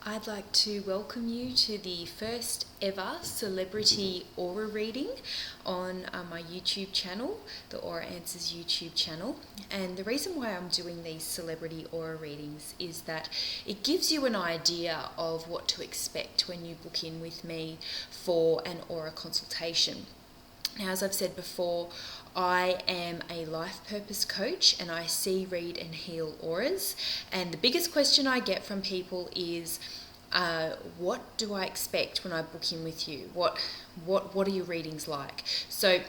I'd like to welcome you to the first ever celebrity aura reading on my YouTube channel, the Aura Answers YouTube channel. And the reason why I'm doing these celebrity aura readings is that it gives you an idea of what to expect when you book in with me for an aura consultation. Now, as I've said before, I am a life purpose coach and I see, read and heal auras. And the biggest question I get from people is, what do I expect when I book in with you? What are your readings like? So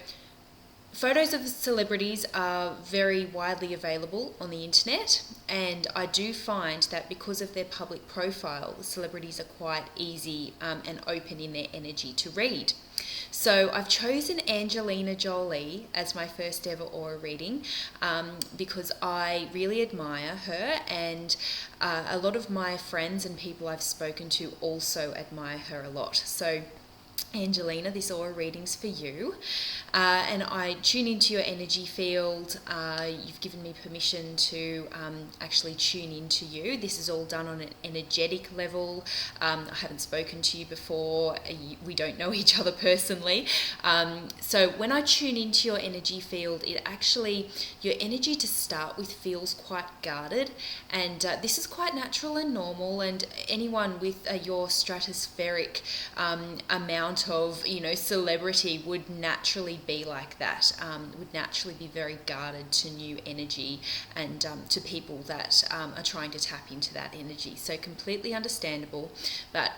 photos of celebrities are very widely available on the internet, and I do find that because of their public profile, the celebrities are quite easy and open in their energy to read. So I've chosen Angelina Jolie as my first ever aura reading because I really admire her, and a lot of my friends and people I've spoken to also admire her a lot. So Angelina, this aura reading's for you, and I tune into your energy field. You've given me permission to actually tune into you. This is all done on an energetic level. I haven't spoken to you before. We don't know each other personally. So when I tune into your energy field, your energy to start with feels quite guarded, and this is quite natural and normal, and anyone with your stratospheric amount of celebrity would naturally be like that, would naturally be very guarded to new energy and to people that are trying to tap into that energy. So completely understandable, but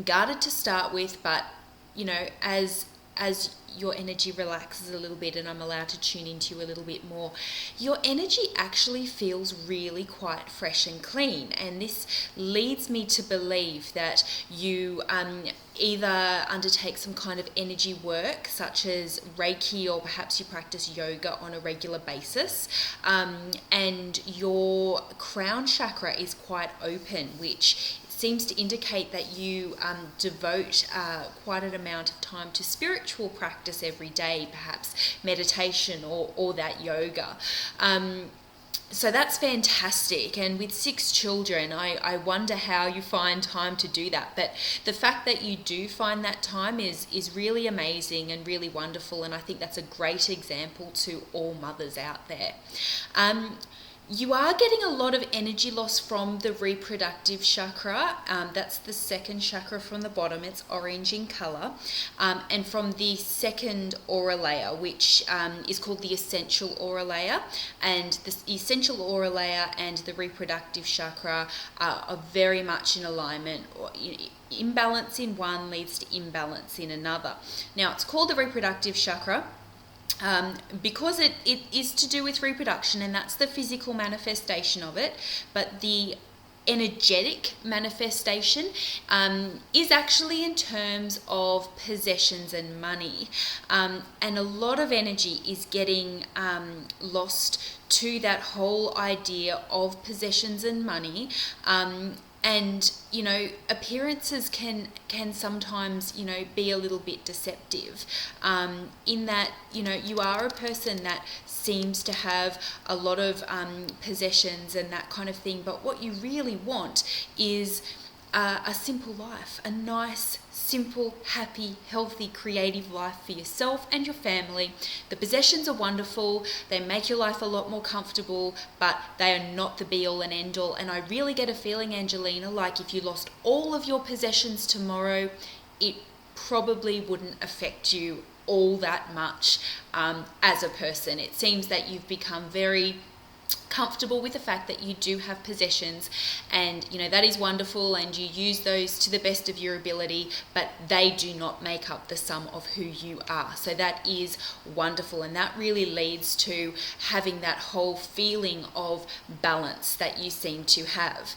guarded to start with, but as your energy relaxes a little bit and I'm allowed to tune into you a little bit more, your energy actually feels really quite fresh and clean. And this leads me to believe that you either undertake some kind of energy work, such as Reiki, or perhaps you practice yoga on a regular basis, and your crown chakra is quite open, which seems to indicate that you devote quite an amount of time to spiritual practice every day, perhaps meditation or that yoga. So that's fantastic. And with 6 children, I wonder how you find time to do that. But the fact that you do find that time is really amazing and really wonderful. And I think that's a great example to all mothers out there. You are getting a lot of energy loss from the reproductive chakra. That's the second chakra from the bottom. It's orange in colour. And from the second aura layer, which is called the essential aura layer. And the essential aura layer and the reproductive chakra are very much in alignment. Imbalance in one leads to imbalance in another. Now, it's called the reproductive chakra because it is to do with reproduction, and that's the physical manifestation of it, but the energetic manifestation is actually in terms of possessions and money, and a lot of energy is getting lost to that whole idea of possessions and money. And appearances can sometimes be a little bit deceptive, in that you are a person that seems to have a lot of possessions and that kind of thing, but what you really want is a simple life, a nice, simple, happy, healthy, creative life for yourself and your family. The possessions are wonderful. They make your life a lot more comfortable, but they are not the be-all and end-all. And I really get a feeling, Angelina, like if you lost all of your possessions tomorrow, it probably wouldn't affect you all that much as a person. It seems that you've become very comfortable with the fact that you do have possessions, and that is wonderful, and you use those to the best of your ability, but they do not make up the sum of who you are. So that is wonderful, and that really leads to having that whole feeling of balance that you seem to have.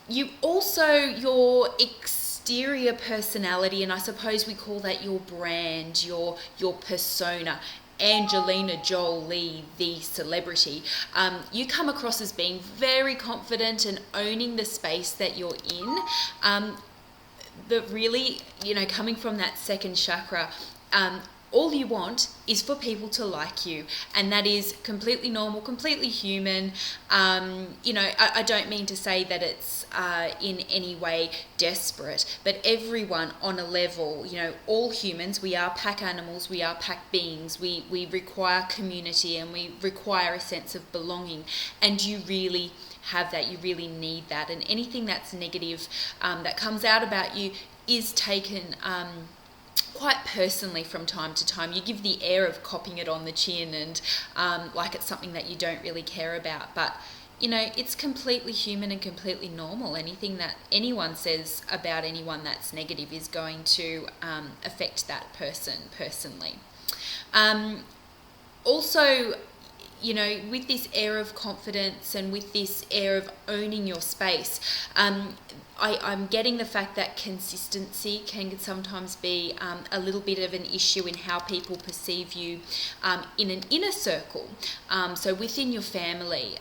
You also, your exterior personality, and I suppose we call that your brand, your persona, Angelina Jolie, the celebrity, you come across as being very confident and owning the space that you're in. But really, coming from that second chakra, all you want is for people to like you, and that is completely normal, completely human. I don't mean to say that it's in any way desperate, but everyone on a level, all humans, we are pack animals, we are pack beings, we require community, and we require a sense of belonging, and you really have that, you really need that, and anything that's negative that comes out about you is taken quite personally from time to time. You give the air of copping it on the chin and like it's something that you don't really care about, but it's completely human and completely normal. Anything that anyone says about anyone that's negative is going to affect that person personally. Also, with this air of confidence and with this air of owning your space, I'm getting the fact that consistency can sometimes be a little bit of an issue in how people perceive you in an inner circle. So within your family,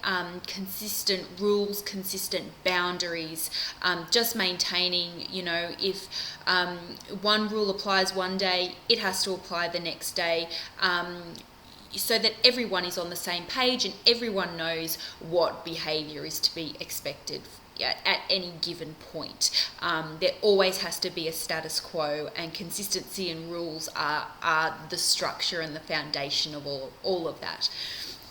consistent rules, consistent boundaries, just maintaining, if one rule applies one day, it has to apply the next day. So that everyone is on the same page and everyone knows what behaviour is to be expected at any given point. There always has to be a status quo, and consistency and rules are the structure and the foundation of all of that.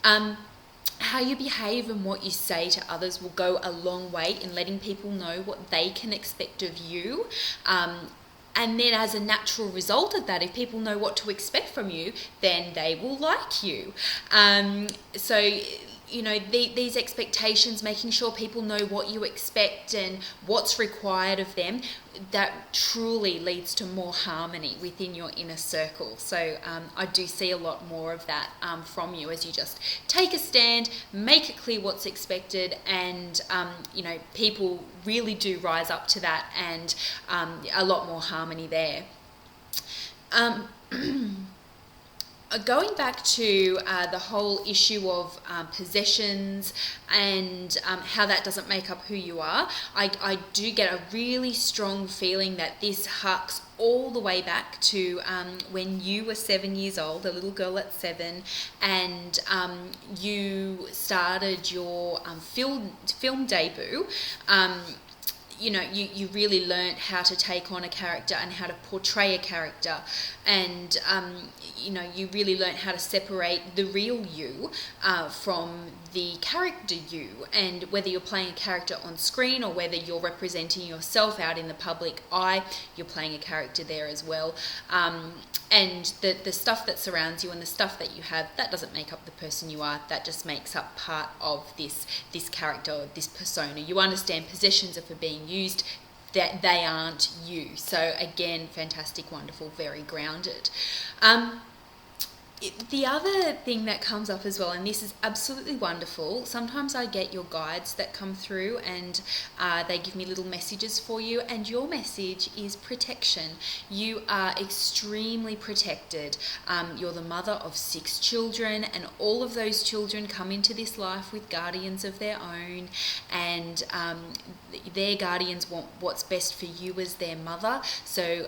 How you behave and what you say to others will go a long way in letting people know what they can expect of you. And then as a natural result of that, if people know what to expect from you, then they will like you. These expectations, making sure people know what you expect and what's required of them, that truly leads to more harmony within your inner circle. So I do see a lot more of that from you as you just take a stand, make it clear what's expected, and people really do rise up to that, and a lot more harmony there. Going back to the whole issue of possessions and how that doesn't make up who you are, I do get a really strong feeling that this harks all the way back to when you were 7 years old, a little girl at 7, and you started your film debut. You really learnt how to take on a character and how to portray a character, and you really learnt how to separate the real you from the character you, and whether you're playing a character on screen or whether you're representing yourself out in the public eye, you're playing a character there as well. And the stuff that surrounds you and the stuff that you have, that doesn't make up the person you are. That just makes up part of this character, this persona. You understand possessions are for being used, that they aren't you. So again, fantastic, wonderful, very grounded. The other thing that comes up as well, and this is absolutely wonderful, sometimes I get your guides that come through and they give me little messages for you, and your message is protection. You are extremely protected. You're the mother of 6 children, and all of those children come into this life with guardians of their own, and their guardians want what's best for you as their mother. So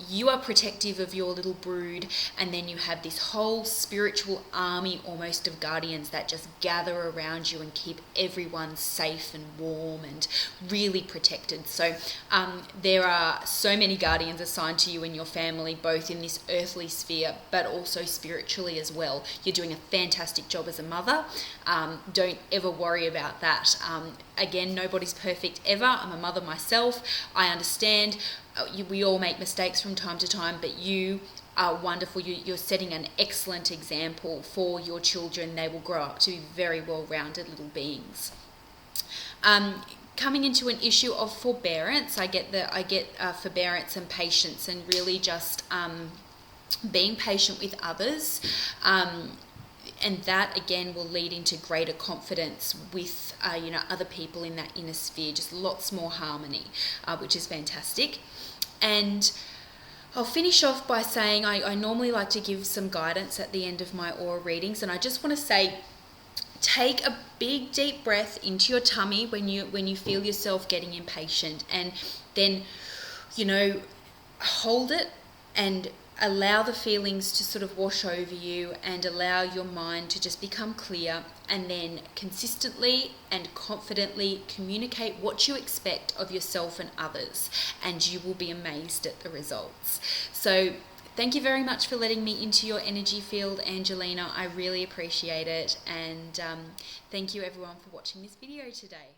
you are protective of your little brood, and then you have this whole spiritual army almost of guardians that just gather around you and keep everyone safe and warm and really protected. So there are so many guardians assigned to you and your family, both in this earthly sphere but also spiritually as well. You're doing a fantastic job as a mother. Don't ever worry about that. Again, nobody's perfect ever. I'm a mother myself. I understand we all make mistakes from time to time, but you are wonderful. You're setting an excellent example for your children. They will grow up to be very well-rounded little beings. Coming into an issue of forbearance, I get forbearance and patience, and really just being patient with others. And that again will lead into greater confidence with other people in that inner sphere. Just lots more harmony, which is fantastic. And I'll finish off by saying I normally like to give some guidance at the end of my aura readings, and I just want to say, take a big deep breath into your tummy when you feel yourself getting impatient, and then hold it and allow the feelings to sort of wash over you and allow your mind to just become clear, and then consistently and confidently communicate what you expect of yourself and others, and you will be amazed at the results. So thank you very much for letting me into your energy field, Angelina. I really appreciate it, and thank you everyone for watching this video today.